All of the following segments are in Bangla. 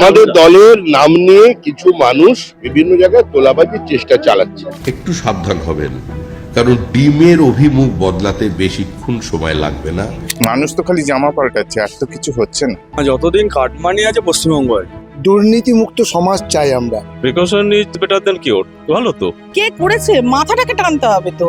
আমাদের দলের নাম নিয়ে কিছু মানুষ বিভিন্ন জায়গায় তোলাবাজির চেষ্টা চালাচ্ছে। একটু সাবধান হবেন, কারণ ডিমের অভিমুখ বদলাতে বেশিক্ষণ সময় লাগবে না। মানুষ তো খালি জামা পাল্টাচ্ছে, আর তো কিছু হচ্ছে না। যতদিন কাটমানি আছে পশ্চিমবঙ্গ দুর্নীতিমুক্ত সমাজ চাই আমরা। Precaution is better then cure. ভালো তো কে করেছে মাথাটাকে টানতে হবে, তো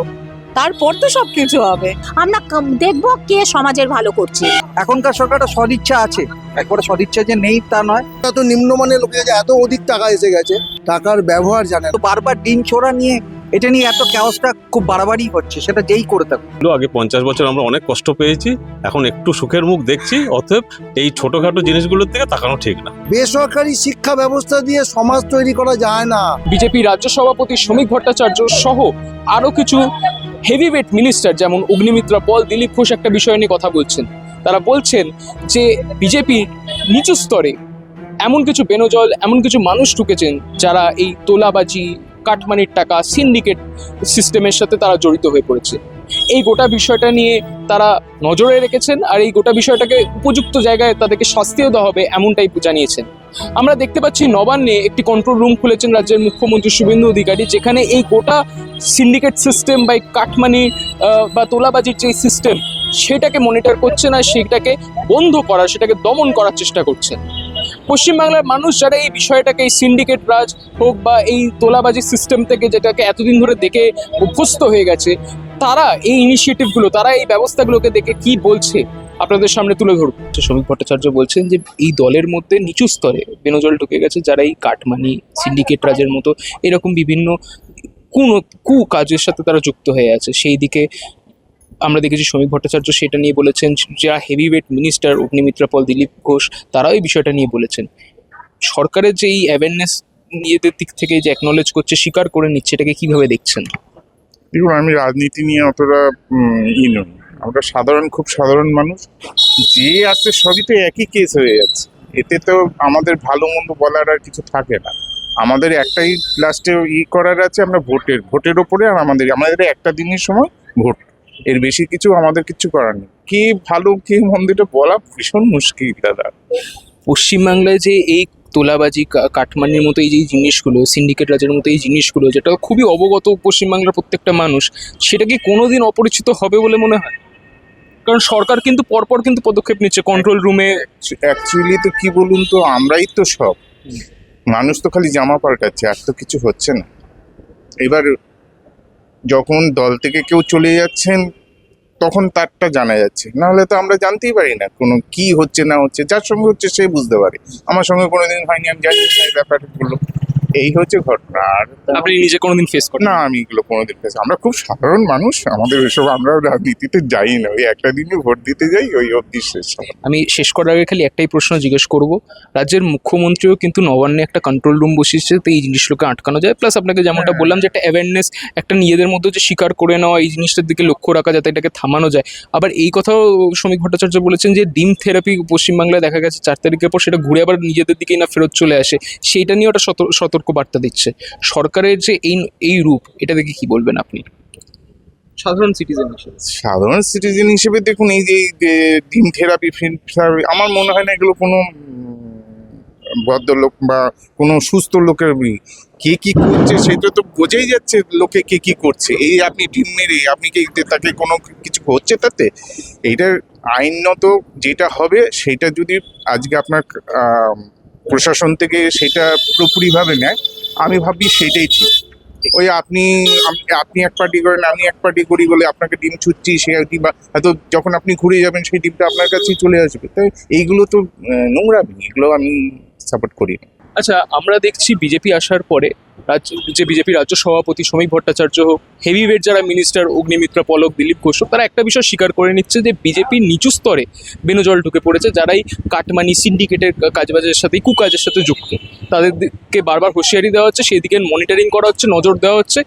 তারপর তো সবকিছু হবে। আমরা দেখবো কে সমাজের ভালো করছে। এখনকার সরকারটা সদিচ্ছা আছে, একবারে সদিচ্ছা যে নেই তা নয়। এত নিম্নমানের লোকের কাছে এত অধিক টাকা এসে গেছে, টাকার ব্যবহার জানে না। তো বারবার ডিম ছোড়া নিয়ে এটা নিয়ে এত ক্যাওসটা খুব বাড়াবাড়ি হচ্ছে, সেটা যেই করে থাকুক। আগে 50 বছর আমরা অনেক কষ্ট পেয়েছি, এখন একটু সুখের মুখ দেখছি। অতএব এই ছোটখাটো জিনিসগুলোর দিকে তাকানো ঠিক না। বেসরকারি শিক্ষা ব্যবস্থা দিয়ে সমাজ তৈরি করা যায় না। বিজেপি রাজ্য সভাপতি শ্রমিক ভট্টাচার্য সহ আরো কিছু হেভিওয়েট মিনিস্টার যেমন অগ্নিমিত্রা পল, দিলীপ ঘোষ একটা বিষয় নিয়ে কথা বলছেন। তারা বলছেন যে বিজেপি নিচু স্তরে এমন কিছু বেনজল, এমন কিছু মানুষ ঢুকেছেন যারা এই তোলাবাজি, কাটমানির টাকা, সিন্ডিকেট সিস্টেমের সাথে তারা জড়িত হয়ে পড়েছে। এই গোটা বিষয়টা নিয়ে তারা নজরে রেখেছেন, আর এই গোটা বিষয়টাকে উপযুক্ত জায়গায় তাদেরকে শাস্তিও দেওয়া হবে এমনটাই জানিয়েছেন। আমরা দেখতে পাচ্ছি নবান্নে একটি কন্ট্রোল রুম খুলেছেন রাজ্যের মুখ্যমন্ত্রী শুভেন্দু অধিকারী, যেখানে এই গোটা সিন্ডিকেট সিস্টেম বা কাটমানি বা তোলাবাজির যে সিস্টেম সেটাকে মনিটর করছেন আর সেটাকে বন্ধ করার, সেটাকে দমন করার চেষ্টা করছেন। পশ্চিমবাংলার মানুষ যারা এই বিষয়টাকে, এই সিন্ডিকেট রাজ হোক বা এই তোলাবাজি সিস্টেম থেকে যেটাকে এতদিন ধরে দেখে অভ্যস্ত হয়ে গেছে, তারা এই ইনিশিয়েটিভগুলো, তারা এই ব্যবস্থাগুলোকে দেখে কি বলছে আপনাদের সামনে তুলে ধরব। শ্রমিক ভট্টাচার্য বলছেন যে এই দলের মধ্যে নিচু স্তরে বেনজল ঢুকে গেছে, যারা এই কাটমানি, সিন্ডিকেট রাজের মতো এরকম বিভিন্ন কু কাজের সাথে তারা যুক্ত হয়ে আছে। সেই দিকে আমরা দেখেছি শ্রমিক ভট্টাচার্য সেটা নিয়ে বলেছেন। যারা হেভিওয়েট মিনিস্টার অগ্নিমিত্রা পল, দিলীপ ঘোষ, তারাও এই বিষয়টা নিয়ে বলেছেন। সরকারের যে এই অ্যাওয়ারনেস নিজেদের দিক থেকে যে অ্যাকনলেজ করছে, স্বীকার করে নিচ্ছে, এটাকে কিভাবে দেখছেন? দেখুন, আমি রাজনীতি নিয়ে অতটা নই। আমরা খুব সাধারণ মানুষ। যে আছে সবই তো একই কেস হয়ে যাচ্ছে। এতে তো আমাদের ভালো মন্দ বলার আর কিছু থাকে না। আমাদের একটাই লাস্টে করার আছে, আমরা ভোটের ওপরে, আর আমাদের একটা দিনের সময় ভোট। এর বেশি কিছু আমাদের কিছু করার নেই। কি ভালো কি মন্দটা বলা ভীষণ মুশকিল দাদা। পশ্চিমবাংলায় যে এই তোলাবাজি, কাটমানির মতো এই যে জিনিসগুলো, সিন্ডিকেট রাজের মতো এই জিনিসগুলো, যেটা খুবই অবগত পশ্চিমবাংলার প্রত্যেকটা মানুষ, সেটা কি কোনোদিন অপরিচিত হবে বলে মনে হয়? কারণ সরকার কিন্তু পরপর কিন্তু পদক্ষেপ নিচ্ছে কন্ট্রোল রুমে। অ্যাকচুয়ালি তো কি বলুন তো, আমরাই তো সব মানুষ তো খালি জামা পাল্টাচ্ছে, আর তো কিছু হচ্ছে না। এবার যখন দল থেকে কেউ চলে যাচ্ছেন তখন তারটা জানা যাচ্ছে, নাহলে তো আমরা জানতেই পারি না কোনো কি হচ্ছে না হচ্ছে। যার সঙ্গে হচ্ছে সে বুঝতে পারে। আমার সঙ্গে কোনোদিন হয়নি, আমি জানি না এই ব্যাপারগুলো। এই হচ্ছে ঘটনা। আর আপনি নিজে কোনোদিন ফেস করেন? না, আমি এগুলো কোনোদিন আমরা খুব সাধারণ মানুষ, আমাদের এসব, আমরা রাজনীতিতে যাই না। ওই একটা দিনে ভোট দিতে যাই, ওই অবধি শেষ। আমি শেষ করার আগে খালি একটাই প্রশ্ন জিজ্ঞেস করব। রাজ্যের মুখ্যমন্ত্রীও কিন্তু নবান্নে একটা কন্ট্রোল রুম বসিয়েছে, তো এই জিনিসগুলোকে আটকানো যায়। প্লাস আপনাকে যেমনটা বললাম যে একটা অ্যাওয়ারনেস, একটা নিজেদের মধ্যে যে স্বীকার করে নেওয়া, এই জিনিসটার দিকে লক্ষ্য রাখা যাতে এটাকে থামানো যায়। আবার এই কথাও শ্রমিক ভট্টাচার্য বলেছেন যে ডিম থেরাপি পশ্চিমবাংলায় দেখা গেছে 4 তারিখের পর সেটা ঘুরে আবার নিজেদের দিকেই না ফেরত চলে আসে, সেইটা নিয়ে ওটা সতর্ক বার্তা দিচ্ছে। সরকারের যে এই রূপ, এটা দেখে কি বলবেন আপনি সাধারণ সিটিজেন হিসেবে? দেখুন, এই যে ডিম থেরাপি, আমার মনে হয় না এগুলো কোনো ভদ্রলোক বা কোনো সুস্থ লোকের কে কি করছে সেটা তো বোঝাই যাচ্ছে। লোকে কে কি করছে, এই আপনি ডিম মেরে আপনি কি তাকে কোনো কিছু হচ্ছে তাতে? এইটার আইনত যেটা হবে সেটা যদি আজকে আপনার প্রশাসন থেকে সেটা পুরোপুরিভাবে নেয়, আমি ভাবি সেটাই ঠিক। ওই আপনি এক পার্টি করেন, আমি এক পার্টি করি বলে আপনাকে ডিম ছুটছি, সে ডিম হয়তো যখন আপনি ঘুরে যাবেন সেই ডিমটা আপনার কাছেই চলে আসবে। তাই এইগুলো তো নোংরামি, এগুলো আমি সাপোর্ট করি না। আচ্ছা, আমরা দেখছি বিজেপি আসার পরে বিজেপি রাজ্য সভাপতি শ্রমিক ভট্টাচার্য হোক, হেভিওয়েট যারা মিনিস্টার অগ্নিমিত্রা পলক, দিলীপ ঘোষ, তারা একটা বিষয় স্বীকার করে নিচ্ছে যে বিজেপির নিচু স্তরে বেনজল ঢুকে পড়েছে, যারাই কাটমানি, সিন্ডিকেটের কাজবাজের সাথে, কুকাজের সাথে যুক্ত। তাদেরকে বারবার হুঁশিয়ারি দেওয়া হচ্ছে, সেই দিকে মনিটরিং করা হচ্ছে, নজর দেওয়া হচ্ছে।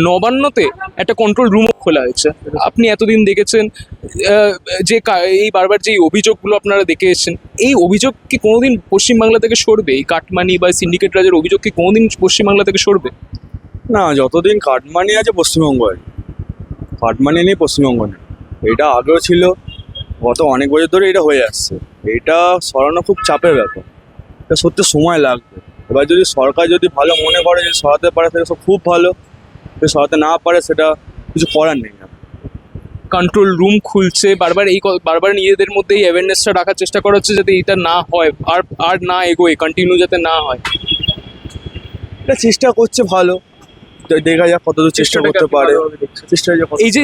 নবান্নতে একটা কন্ট্রোল রুমও খোলা হয়েছে। আপনি এতদিন দেখেছেন যে এই বারবার যে অভিযোগগুলো আপনারা দেখে এসেছেন, এই অভিযোগ কি কোনোদিন পশ্চিমবাংলা থেকে সরবে? এই কাটমানি বা সিন্ডিকেট রাজের অভিযোগ কি কোনোদিন পশ্চিমবাংলা থেকে সরবে? না, যতদিন কাটমানি আছে পশ্চিমবঙ্গ আছে, কাটমানি নেই পশ্চিমবঙ্গ নেই। এটা আগেও ছিল, গত অনেক বছর ধরে এটা হয়ে আসছে। এটা সরানো খুব চাপের ব্যাপার। এটা সত্যি সময় লাগবে। এবার যদি সরকার যদি ভালো মনে করে যে সরাতে পারে সেটা সব খুব ভালো, যদি সরাতে না পারে সেটা কিছু করার নেই। কন্ট্রোল রুম খুলছে বারবার, বারবার নিজেদের মধ্যে এই অ্যাওয়ারনেসটা রাখার চেষ্টা করা হচ্ছে যাতে এটা না হয়, আর না এগোয়, কন্টিনিউ যাতে না হয়। এটা চেষ্টা করছে ভালো, দেখা যাক কতদূর চেষ্টা করতে পারে। এই যে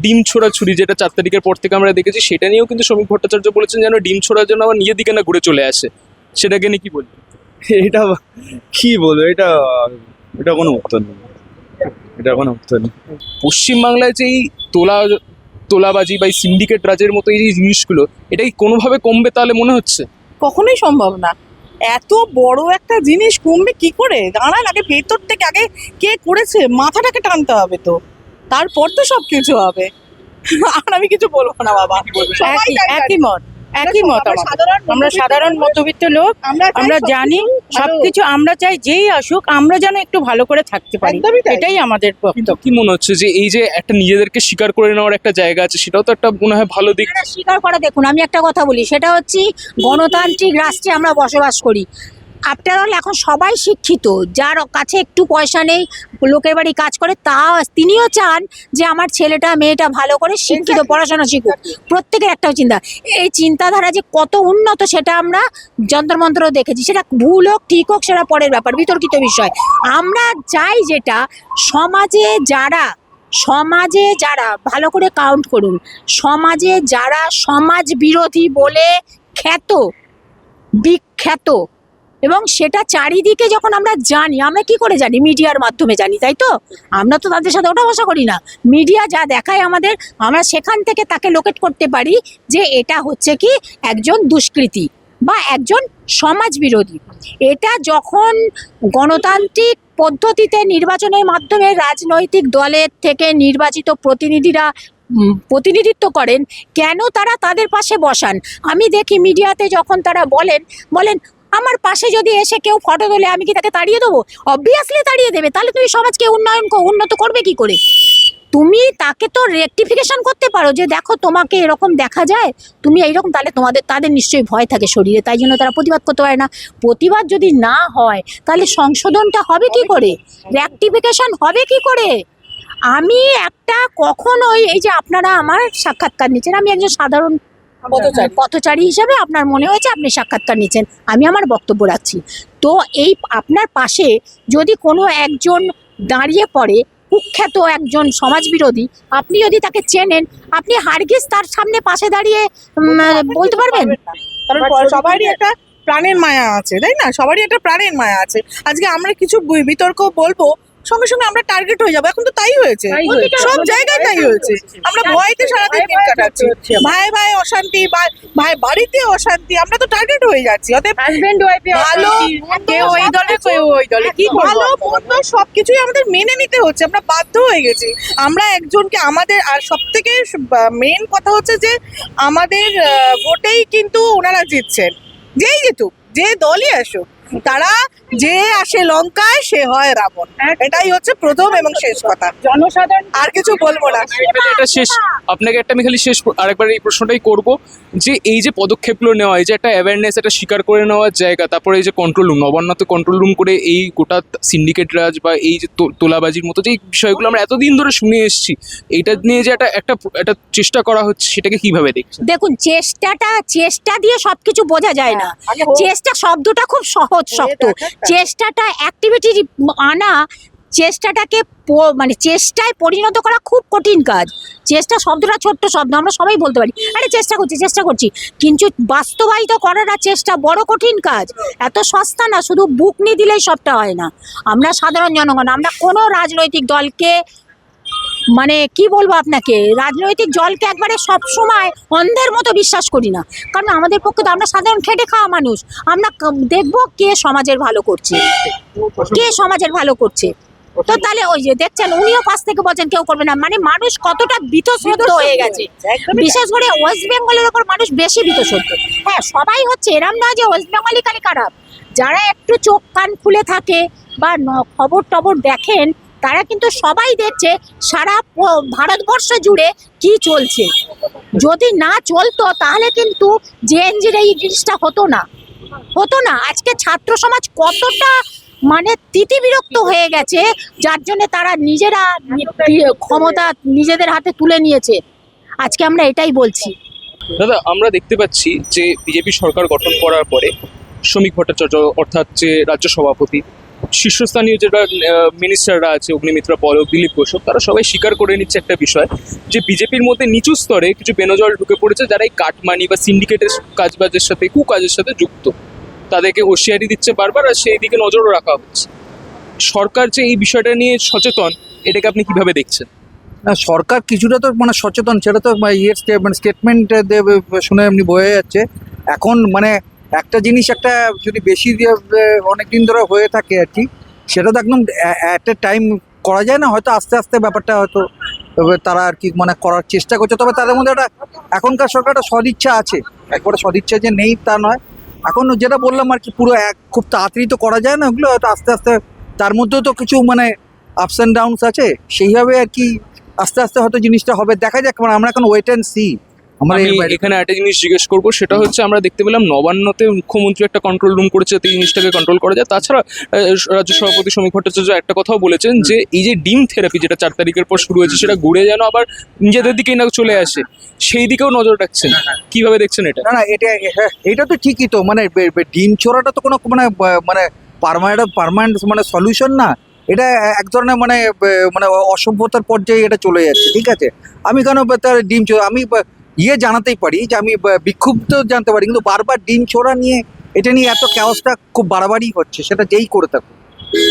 ডিম ছোড়াছুরি যেটা 4 তারিখের পর থেকে আমরা দেখেছি, সেটা নিয়েও কিন্তু শ্রমিক ভট্টাচার্য বলেছেন যেন ডিম ছোড়ার জন্য আবার নিজের দিকে না ঘুরে চলে আসে, সেটাকে নিয়ে কি বলবেন? এটা কি বলবো, এটা কোনো উত্তর নেই, এটা কোনো উত্তর নেই। পশ্চিমবাংলায় যে এই তোলাবাজি বা সিন্ডিকেট রাজের মতো এই যে জিনিসগুলো, এটা কি কোনোভাবে কমবে তাহলে মনে হচ্ছে? কখনোই সম্ভব না। এত বড় একটা জিনিস কমবে কি করে? দাঁড়ান, আগে ভেতর থেকে আগে কে করেছে মাথাটাকে টানতে হবে, তো তারপর তো সব কিছু হবে। আর আমি কিছু বলবো না বাবা, সবাই তাই জানে। একই মত আমরা সাধারণ মধ্যবিত্ত লোক, আমরা জানি সবকিছু। আমরা চাই যেই আসুক আমরা যেন একটু ভালো করে থাকতে পারি, একদমই তাই। এটাই আমাদের বক্তব্য। কি মনে হচ্ছে যে এই যে একটা নিজেদেরকে স্বীকার করে নেওয়ার একটা জায়গা আছে, সেটাও তো একটা মনে হয় ভালো দিক। স্বীকার করা, দেখুন আমি একটা কথা বলি, সেটা হচ্ছে গণতান্ত্রিক রাষ্ট্রে আমরা বসবাস করি। আফটার অল এখন সবাই শিক্ষিত, যার কাছে একটু পয়সা নেই, লোকের বাড়ি কাজ করে, তিনিও চান যে আমার ছেলেটা মেয়েটা ভালো করে শিক্ষিত, পড়াশোনা শিখুক। প্রত্যেকের একটা চিন্তা, এই চিন্তাধারা যে কত উন্নত সেটা আমরা যন্ত্রমন্ত্র দেখেছি। সেটা ভুল হোক ঠিক হোক সেটা পরের ব্যাপার, বিতর্কিত বিষয়। আমরা চাই যেটা সমাজে যারা ভালো করে কাউন্ট করুন, সমাজে যারা সমাজ বিরোধী বলে বিখ্যাত, এবং সেটা চারিদিকে যখন আমরা জানি, আমরা কি করে জানি? মিডিয়ার মাধ্যমে জানি, তাই তো? আমরা তো তাদের সাথে ওঠা বসা করি না। মিডিয়া যা দেখায় আমাদের, আমরা সেখান থেকে তাকে লোকেট করতে পারি যে এটা হচ্ছে কি একজন দুষ্কৃতী বা একজন সমাজ বিরোধী। এটা যখন গণতান্ত্রিক পদ্ধতিতে নির্বাচনের মাধ্যমে রাজনৈতিক দলের থেকে নির্বাচিত প্রতিনিধিরা প্রতিনিধিত্ব করেন, কেন তারা তাদের পাশে বসান? আমি দেখি মিডিয়াতে যখন তারা বলেন আমার পাশে যদি এসে কেউ ফটো তোলে আমি কি তাকে তাড়িয়ে দেবো? অবভিয়াসলি তাড়িয়ে দেবে। তাহলে তুমি সমাজকে উন্নত করবে কি করে? তুমি তাকে তো রেকটিফিকেশন করতে পারো যে দেখো তোমাকে এরকম দেখা যায়, তুমি এইরকম, তাহলে তাদের নিশ্চয়ই ভয় থাকে শরীরে, তাই জন্য তারা প্রতিবাদ করতে পারে না। প্রতিবাদ যদি না হয় তাহলে সংশোধনটা হবে কি করে? রেকটিফিকেশন হবে কি করে? আমি একটা কখনোই, এই যে আপনারা আমার সাক্ষাৎকার নিচ্ছেন, আমি একজন সাধারণ পথচারী হিসেবে আপনার মনে হয়েছে আপনি সাক্ষাৎকার নিচ্ছেন, আমি আমার বক্তব্য রাখছি। তো এই আপনার পাশে যদি কোনো একজন দাঁড়িয়ে পড়ে, কুখ্যাত একজন সমাজ বিরোধী, আপনি যদি তাকে চেনেন, আপনি হারগিজ তার সামনে পাশে দাঁড়িয়ে বলতে পারবেন? কারণ সবারই একটা প্রাণের মায়া আছে, তাই না? সবারই একটা প্রাণের মায়া আছে। আজকে আমরা কিছু বিতর্ক বলবো, সঙ্গে সঙ্গে আমরা টার্গেট হয়ে যাবো। এখন তো তাই হয়েছে, সব জায়গায় তাই হয়েছে। আমরা ভয়তে সারাদিন দিন কাটাচ্ছি, ভাই অশান্তি, ভাই বাড়িতে অশান্তি, আমরা তো টার্গেট হয়ে যাচ্ছি। অতএব ভালো কেউ ওই দলে কেউ ওই দলে, কি ভালো মন্দ সবকিছুই আমাদের মেনে নিতে হচ্ছে, আমরা বাধ্য হয়ে গেছি। আমরা একজনকে আমাদের, আর সব থেকে মেন কথা হচ্ছে যে আমাদের ভোটেই কিন্তু ওনারা জিতছেন। যেই জিতুক, যে দলই আসুক, তারা যে আসে লঙ্কায় সে হয় রাবণ, এটাই হচ্ছে প্রথম এবং শেষ কথা। জনসাধারণ আর কিছু বলবো না। এটা শেষ, আপনাকে একটা আমি খালি শেষ আরেকবার এই প্রশ্নটাই করব, যে এই যে পদক্ষেপগুলো নেওয়া, এই যে একটা অ্যাওয়ারনেস, একটা স্বীকার করে নেওয়ার জায়গা, তারপরে এই যে কন্ট্রোল রুম, নবান্নতে কন্ট্রোল রুম করে এই গোটা সিন্ডিকেট রাজ বা এই যে তোলাবাজির মতো যে বিষয়গুলো আমরা এতদিন ধরে শুনে এসেছি, এইটা নিয়ে যে একটা চেষ্টা করা হচ্ছে, সেটাকে কিভাবে দেখছেন? দেখুন, চেষ্টা দিয়ে সবকিছু বোঝা যায় না। চেষ্টা শব্দটা খুব সহজ শক্ত, চেষ্টাটা অ্যাক্টিভিটি আনা, চেষ্টাটাকে মানে চেষ্টায় পরিণত করা খুব কঠিন কাজ। চেষ্টা শব্দটা ছোট্ট শব্দ, আমরা সবাই বলতে পারি আরে চেষ্টা করছি, কিন্তু বাস্তবায়িত করাটা চেষ্টা বড় কঠিন কাজ। এত সস্তা না, শুধু বুক নিয়ে দিলেই সবটা হয় না। আমরা সাধারণ জনগণ, আমরা কোনো রাজনৈতিক দলকে, মানে কি বলবো আপনাকে, রাজনৈতিক দলকে একবারে সবসময় অন্ধের মতো বিশ্বাস করি না। কারণ আমাদের পক্ষে তো আমরা সাধারণ খেটে খাওয়া মানুষ, আমরা দেখবো কে সমাজের ভালো করছে। তো তাহলে ওই যে দেখছেন, উনিও পাশ থেকে বলছেন কেউ করবে না, মানে মানুষ কতটা বীতশ্রদ্ধ হয়ে গেছে। বিশেষ করে ওয়েস্ট বেঙ্গলের ওপর মানুষ বেশি বীতশ্রদ্ধ। হ্যাঁ, সবাই হচ্ছে, এরম নয় যে ওয়েস্ট বেঙ্গলই খালি খারাপ। যারা একটু চোখ কান খুলে থাকে বা খবর টবর দেখেন, তারা কিন্তু সবাই দেখছে সারা ভারতবর্ষ জুড়ে কি চলছে। যদি না চলতো তাহলে কিন্তু জেএনজির এই জিনিসটা হতো না। হতো না। আজকে ছাত্র সমাজ কতটা মানে তিতিবিরক্ত হয়ে গেছে, যার জন্য তারা নিজেরা ক্ষমতা নিজেদের হাতে তুলে নিয়েছে। আজকে আমরা এটাই বলছি। দাদা, আমরা দেখতে পাচ্ছি যে বিজেপি সরকার গঠন করার পরে শ্রমিক ভট্টাচার্য অর্থাৎ যে রাজ্য সভাপতি, শীর্ষস্থানীয় যেটা মিনিস্টাররা আছে, অগ্নিমিত্রা পল, দিলীপ ঘোষ, তারা সবাই স্বীকার করে নিচ্ছে একটা বিষয় যে বিজেপির মধ্যে নিচু স্তরে কিছু বেনজল ঢুকে পড়েছে, যারা এই কাটমানি বা সিন্ডিকেটের কাজবাজের সাথে কুকাজের সাথে যুক্ত। তাদেরকে হুঁশিয়ারি দিচ্ছে বারবার, আর সেই দিকে নজরও রাখা হচ্ছে। সরকার যে এই বিষয়টা নিয়ে সচেতন, এটাকে আপনি কিভাবে দেখছেন? না, সরকার কিছুটা তো মানে সচেতন, সেটা তো স্টেটমেন্ট শুনে এমনি বোঝা যাচ্ছে। এখন মানে একটা জিনিস একটা যদি বেশি অনেক দিন ধরে হয়ে থাকে আর কি, সেটা তো একদম অ্যাট এ টাইম করা যায় না। হয়তো আস্তে আস্তে ব্যাপারটা হয়তো তারা আর কি মানে করার চেষ্টা করছে। তবে তাদের মধ্যে একটা এখনকার সরকার একটা সদিচ্ছা আছে, একবারে সদিচ্ছা যে নেই তা নয়। এখন যেটা বললাম আর কি, পুরো খুব তাড়াতাড়ি তো করা যায় না ওগুলো, হয়তো আস্তে আস্তে তার মধ্যেও তো কিছু মানে আপস অ্যান্ড ডাউনস আছে, সেইভাবে আর কি আস্তে আস্তে হয়তো জিনিসটা হবে। দেখা যাক, মানে আমরা এখন ওয়েট অ্যান্ড সি। আমি এখানে একটা জিনিস জিজ্ঞেস করবো, সেটা হচ্ছে আমরা দেখতে পেলাম নবান্নতে মুখ্যমন্ত্রী একটা কন্ট্রোল রুম করেছে, যাতে এই জিনিসটাকে কন্ট্রোল করা যায়। তাছাড়া রাজ্য সভাপতি শ্রমিক ভট্টাচার্য একটা কথাও বলেছেন যে এই যে ডিম থেরাপি যেটা 4 তারিখের পর শুরু হয়েছে, সেটা ঘুরে যেন আবার নিজেদের দিকেই না চলে আসে, সেই দিকেও নজর রাখছেন। কিভাবে দেখছেন এটা? না, এটা তো ঠিকই তো, মানে ডিম ছোড়াটা তো কোনো মানে পার্মানেন্ট মানে সলিউশন না। এটা এক ধরনের মানে অসভ্যতার পর্যায়ে এটা চলে যাচ্ছে। ঠিক আছে, আমি কেন তার ডিম ছোড়া, আমি জানাতেই পারি যে আমি বিক্ষুব্ধ জানতে পারি, কিন্তু বারবার ডিম ছোড়া নিয়ে এটা নিয়ে এত ক্যাওসটা খুব বাড়াবাড়ি হচ্ছে, সেটা যেই করে থাকুক।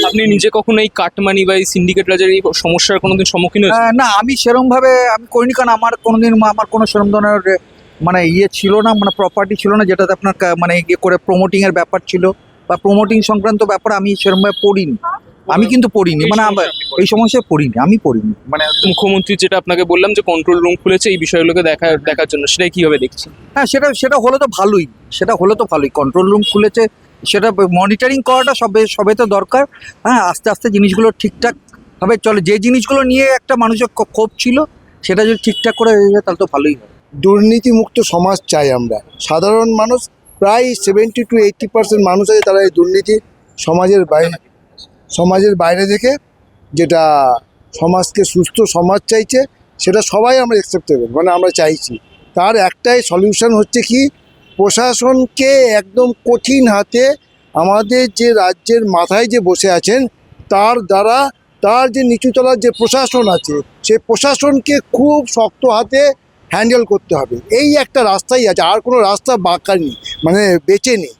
আপনি নিজে কখনো এই কাটমানি বা এই সিন্ডিকেট রাজের এই সমস্যার কোনোদিন সম্মুখীন হয়েছেন? না, আমি সেরম ভাবে আমি করিনি, কারণ আমার কোনোদিন আমার কোনো সেরম ধরনের মানে ছিল না, মানে প্রপার্টি ছিল না যেটাতে আপনার মানে ইয়ে করে প্রমোটিং এর ব্যাপার ছিল, বা প্রমোটিং সংক্রান্ত ব্যাপার আমি সেরকম ভাবে পড়িনি। আমি কিন্তু পড়িনি, মানে এই সমস্যায় পড়িনি, আমি পড়িনি। মানে মুখ্যমন্ত্রী যেটা আপনাকে বললাম যে কন্ট্রোল রুম খুলেছে এই বিষয়গুলোকে দেখার জন্য, সেটাই কিভাবে দেখছেন? হ্যাঁ, সেটা হলে তো ভালোই, কন্ট্রোল রুম খুলেছে, সেটা মনিটরিং করাটা সবে তো দরকার। হ্যাঁ, আস্তে আস্তে জিনিসগুলো ঠিকঠাক ভাবে চলে। যে জিনিসগুলো নিয়ে একটা মানুষের ক্ষোভ ছিল, সেটা যদি ঠিকঠাক করে হয়ে যায় তাহলে তো ভালোই হয়। দুর্নীতিমুক্ত সমাজ চাই আমরা। সাধারণ মানুষ প্রায় 70 to 80% মানুষ আছে, তারা এই দুর্নীতি সমাজের বাইরে থেকে যেটা সমাজকে সুস্থ সমাজ চাইছে, সেটা সবাই আমরা অ্যাকসেপ্টেবল, মানে আমরা চাইছি। তার একটাই সলিউশন হচ্ছে কি, প্রশাসনকে একদম কঠিন হাতে, আমাদের যে রাজ্যের মাথায় যে বসে আছেন তার দ্বারা, তার যে নিচুতলার যে প্রশাসন আছে, সেই প্রশাসনকে খুব শক্ত হাতে হ্যান্ডেল করতে হবে। এই একটা রাস্তাই আছে, আর কোনো রাস্তা বাঁকা নেই, মানে বেঁচে নেই।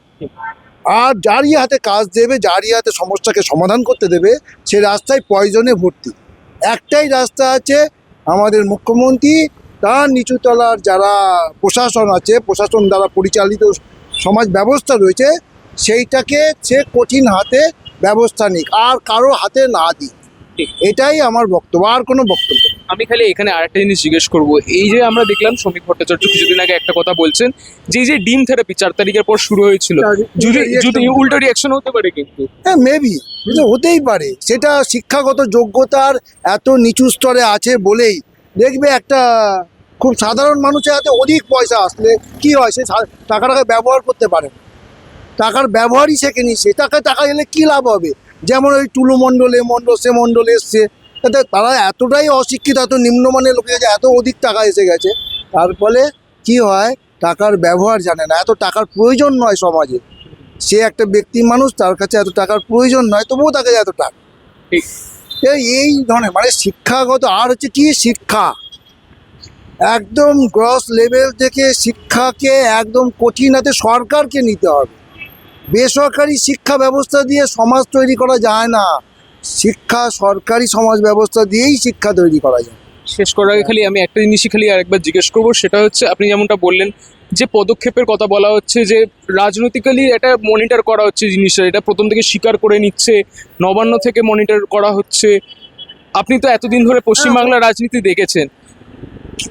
আর যারই হাতে কাজ দেবে, যারই হাতে সমস্যাকে সমাধান করতে দেবে, সে রাস্তায় পয়জনে ভর্তি। একটাই রাস্তা আছে, আমাদের মুখ্যমন্ত্রী তার নিচুতলার যারা প্রশাসন আছে, প্রশাসন দ্বারা পরিচালিত সমাজ ব্যবস্থা রয়েছে, সেইটাকে সে কঠিন হাতে ব্যবস্থা নিক, আর কারো হাতে না দিক। এটাই আমার বক্তব্য, আর কোনো বক্তব্য। আমি খালি এখানে আরেকটা জিনিস জিজ্ঞেস করবো, এই যে আমরা দেখলাম শ্রমিক ভট্টাচার্য কিছুদিন আগে একটা কথা বলছেন যে এই যে ডিম থেরাপি 4 তারিখের পর শুরু হয়েছিল, যদি উল্টো রিয়াকশন হতে পারে, কিন্তু হ্যাঁ, মেবি হতেই পারে। সেটা শিক্ষাগত যোগ্যতার এত নিচু স্তরে আছে বলেই দেখবে একটা খুব সাধারণ মানুষের হাতে অধিক পয়সা আসলে কি হয়, সে টাকাটাকে ব্যবহার করতে পারে না। টাকার ব্যবহারই শেখেনি, সে টাকা এলে কী লাভ হবে? যেমন ওই টুলু মণ্ডল সে মণ্ডল এসছে, তাতে তারা এতটাই অশিক্ষিত, এত নিম্নমানের লোকের কাছে এত অধিক টাকা এসে গেছে, তার ফলে কী হয়, টাকার ব্যবহার জানে না। এত টাকার প্রয়োজন নয় সমাজে, সে একটা ব্যক্তি মানুষ, তার কাছে এত টাকার প্রয়োজন নয়, তবুও তার কাছে এত টাকা। এই ধরনের মানে শিক্ষাগত, আর হচ্ছে কি শিক্ষা একদম গ্রস লেভেল থেকে শিক্ষাকে একদম কঠিন হাতে সরকারকে নিতে হবে। বেসরকারি শিক্ষা ব্যবস্থা দিয়ে সমাজ তৈরি করা যায় না, শিক্ষা সরকারি সমাজ ব্যবস্থা দিয়েই শিক্ষা তৈরি করা যায়। শেষ করার আগে খালি আমি একটা জিনিসই খালি আরেকবার জিজ্ঞেস করবো, সেটা হচ্ছে আপনি যেমনটা বললেন যে পদক্ষেপের কথা বলা হচ্ছে, যে রাজনৈতিক্যালি এটা মনিটর করা হচ্ছে জিনিসটা, এটা প্রথম থেকে স্বীকার করে নিচ্ছে, নবান্ন থেকে মনিটর করা হচ্ছে। আপনি তো এতদিন ধরে পশ্চিমবাংলার রাজনীতি দেখেছেন,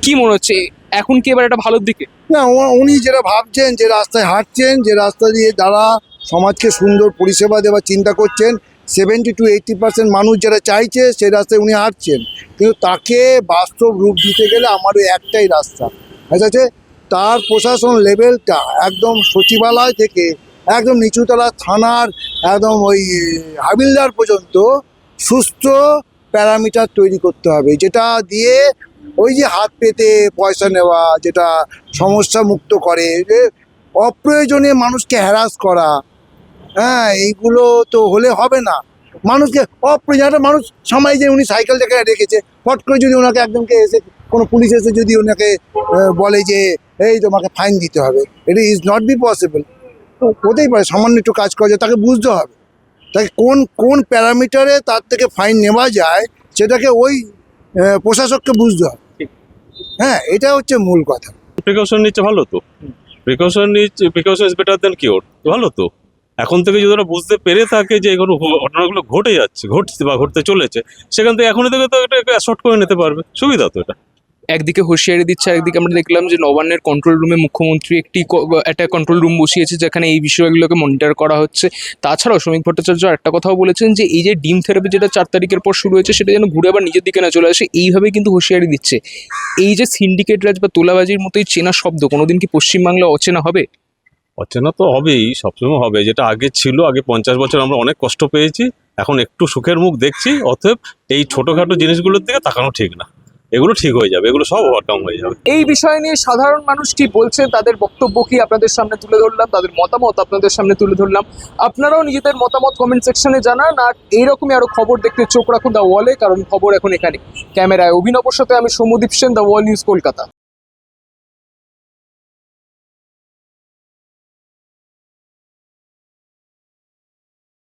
কি মনে হচ্ছে এখন কি এবার একটা ভালোর দিকে? না, উনি যেটা ভাবছেন, যে রাস্তায় হাঁটছেন, যে রাস্তা দিয়ে যারা সমাজকে সুন্দর পরিষেবা দেওয়ার চিন্তা করছেন, 70 to 80% মানুষ যারা চাইছে, সেই রাস্তায় উনি হাঁটছেন। কিন্তু তাকে বাস্তব রূপ দিতে গেলে আমার ওই একটাই রাস্তা আছে, তার প্রশাসন লেভেলটা একদম সচিবালয় থেকে একদম নিচুতলা থানার একদম ওই হাবিলদার পর্যন্ত সুস্থ প্যারামিটার তৈরি করতে হবে, যেটা দিয়ে ওই যে হাত পেতে পয়সা নেওয়া, যেটা সমস্যা মুক্ত করে, যে অপ্রয়োজনে মানুষকে হ্যারাস করা, হ্যাঁ এইগুলো তো হলে হবে না। মানুষকে অপ্রয়োজন, একটা মানুষ সময় যে উনি সাইকেলটাকে রেখেছে, ফট করে যদি ওনাকে একদমকে এসে কোনো পুলিশ এসে যদি ওনাকে বলে যে এই তোমাকে ফাইন দিতে হবে, এটা ইজ নট বি পসিবল। হতেই পারে সামান্য একটু কাজ করা যায়, তাকে বুঝতে হবে তাকে কোন কোন প্যারামিটারে তার থেকে ফাইন নেওয়া যায়, সেটাকে ওই প্রশাসককে বুঝতে হবে। হ্যাঁ, এটা হচ্ছে মূল কথা। প্রিকশন নিচ্ছে ভালো তো, precaution is better then cure, ভালো তো। এখন থেকে যদি ওরা বুঝতে পেরে থাকে যে এগুলো ঘটনাগুলো ঘটে যাচ্ছে, ঘটছে বা ঘটতে চলেছে, সেখান থেকে এখনই থেকে তো এটা অ্যাসর্ট করে নিতে পারবে, সুবিধা তো এটা। একদিকে হুঁশিয়ারি দিচ্ছে, একদিকে আমরা দেখলাম যে নবান্নের কন্ট্রোল রুমে মুখ্যমন্ত্রী একটা কন্ট্রোল রুম বসিয়েছে যেখানে এই বিষয়গুলোকে মনিটর করা হচ্ছে। তাছাড়াও শ্রমিক ভট্টাচার্য একটা কথাও বলেছেন যে এই যে ডিম থেরাপি যেটা 4 তারিখের পর শুরু হয়েছে, সেটা যেন ঘুরে আবার নিজের দিকে না চলে আসে, এইভাবে কিন্তু হুঁশিয়ারি দিচ্ছে। এই যে সিন্ডিকেট রাজ বা তোলাবাজির মতোই চেনা শব্দ কোনোদিন কি পশ্চিমবাংলা অচেনা হবে? অচেনা তো হবেই, সবসময় হবে। যেটা আগে ছিল, আগে 50 বছর আমরা অনেক কষ্ট পেয়েছি, এখন একটু সুখের মুখ দেখছি। অতএব এই ছোটোখাটো জিনিসগুলোর দিকে তাকানো ঠিক না, এগুলো ঠিক হয়ে যাবে, এগুলো সব ওভারকাম হয়ে যাবে। এই বিষয় নিয়ে সাধারণ মানুষ কি বলছেন, তাদের বক্তব্য কি আপনাদের সামনে তুলে ধরলাম, তাদের মতামত আপনাদের সামনে তুলে ধরলাম। আপনারাও নিজেদের মতামত কমেন্ট সেকশনে জানান, আর এইরকমই আরো খবর দেখতে চোখ রাখুন দ্য ওয়ালে, কারণ খবর এখন এখানে। ক্যামেরায় অভিনবর সাথে আমি Soumyadeep Sen, the Wall News, Kolkata.